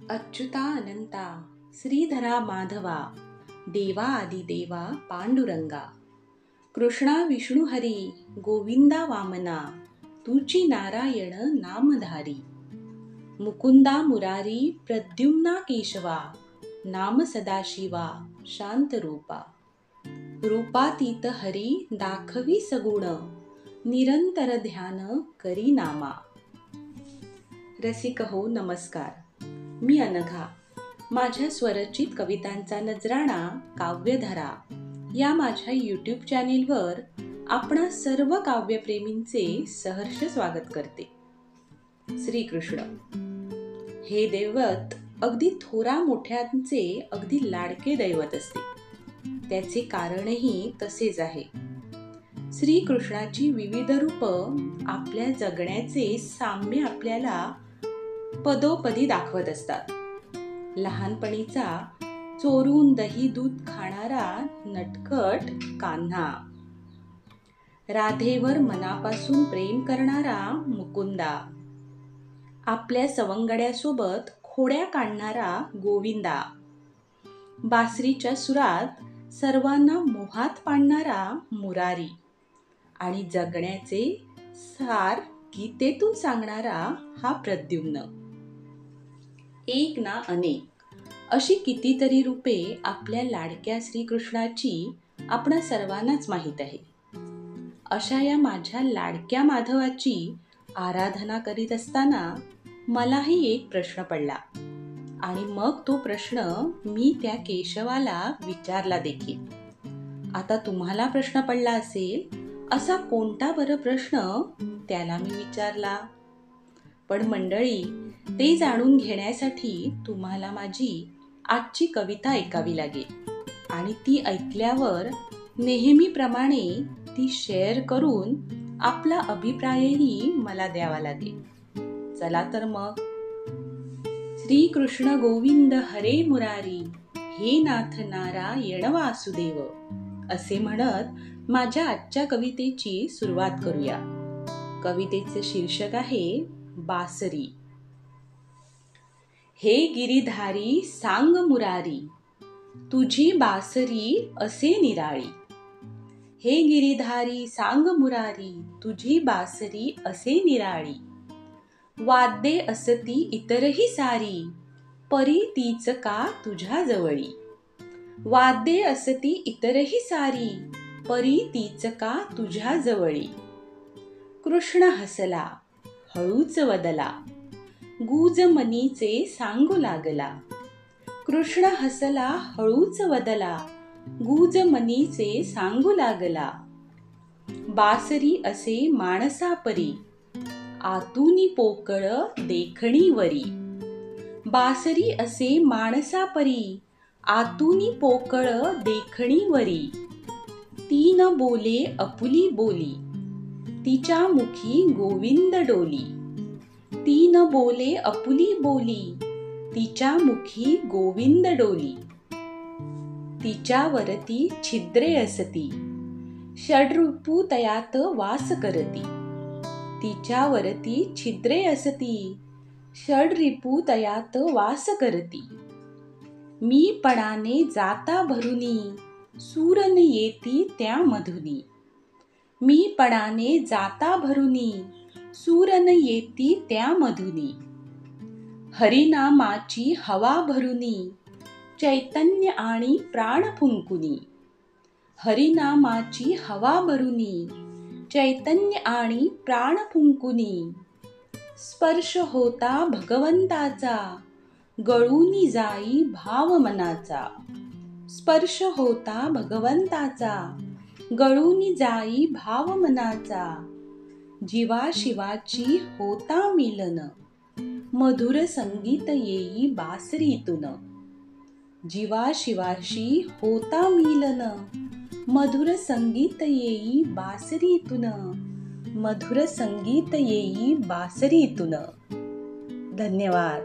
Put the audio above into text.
अच्युता अनंता श्रीधरा माधवा देवा आदिदेवा पांडुरंगा कृष्णा विष्णू हरी गोविंदा वामना तुची नारायण नामधारी मुकुंदा मुरारी प्रद्युम्ना केशवा नाम सदाशिवा शांतरूपा रूपातीत हरी दाखवी सगुण निरंतर ध्यान करी नामा. रसिक हो नमस्कार. मी अनघा. माझ्या स्वरचित कवितांचा नजराणा काव्यधारा या माझ्या यूट्यूब चॅनेलवर आपणा सर्व काव्यप्रेमींचे सहर्ष स्वागत करते. श्रीकृष्ण हे दैवत अगदी थोरा मोठ्यांचे अगदी लाडके दैवत असते. त्याचे कारणही तसेच आहे. श्रीकृष्णाची विविध रूप आपल्या जगण्याचे साम्य आपल्याला पदोपदी दाखवत असतात. लहानपणीचा चोरून दही दूध खाणारा नटखट कान्हा, राधेवर मनापासून प्रेम करणारा मुकुंदा, आपल्या सवंगड्यासोबत खोड्या काढणारा गोविंदा, बासरीच्या सुरात सर्वांना मोहात पाडणारा मुरारी आणि जगण्याचे सार गीतेतून सांगणारा हा प्रद्युम्न. एक ना अनेक अशी कितीतरी रूपे आपल्या लाडक्या श्रीकृष्णाची आपणा सर्वांनाच माहीत आहे. अशा या माझ्या लाडक्या माधवाची आराधना करीत असताना मलाही एक प्रश्न पडला आणि मग तो प्रश्न मी त्या केशवाला विचारला देखील. आता तुम्हाला प्रश्न पडला असेल असा कोणता बरं प्रश्न त्याला मी विचारला. पण मंडळी, ते जाणून घेण्यासाठी तुम्हाला माझी आजची कविता ऐकावी लागेल आणि ती ऐकल्यावर नेहमीप्रमाणे ती शेअर करून आपला अभिप्रायही मला द्यावा लागेल. चला तर मग. श्रीकृष्ण गोविंद हरे मुरारी हे नाथ नारायण वासुदेव असे म्हणत माझ्या आजच्या कवितेची सुरुवात करूया. कवितेचे शीर्षक आहे बासरी. हे गिरीधारी सांग मुरारी तुझी बासरी असे निराळी. हे गिरीधारी सांग मुरारी तुझी बासरी असे निराळी. वाद्ये असती इतरही सारी परी तीच का तुझ्या जवळी. वाद्ये असती इतरही सारी परी तीच का तुझ्या जवळी. कृष्ण हसला हळूच वदला गुज मनीचे सांगू लागला. कृष्ण हसला हळूच वदला गुज मनीचे सांगू लागला. बासरी असे माणसा परी आतुनी पोकळ देखणी वरी. बासरी असे माणसा परी आतुनी पोकळ देखणी वरी. ती न बोले अपुली बोली तिच्या मुखी गोविंद डोली. ती न बोले अपुली बोली तिच्या मुखी गोविंद डोली. तिच्यावरती छिद्रे असती षड्रूपू तयात वास करती. तिच्यावरती छिद्रे असती षड्रिपू तयात वास करती. मी पणाने जाता भरुनी सूरन येती त्या मधुनी. मी पणाने जाता भरुनी सूरन येती त्या मधुनी. हरिनामाची हवा भरुनी चैतन्य आणि प्राण फुंकुनी. हरिनामाची हवा भरुनी चैतन्य आणि प्राण फुंकुनी. स्पर्श होता भगवंताचा गळूनी जाई भाव मनाचा. स्पर्श होता भगवंताचा गळूनी जाई भाव मनाचा. जीवाशिवाची होता मिलन मधुर संगीत येई बासरीतून. जीवाशिवाशी होता मिलन मधुर संगीत येई बासरीतून. मधुर संगीत येई बासरीतून. धन्यवाद.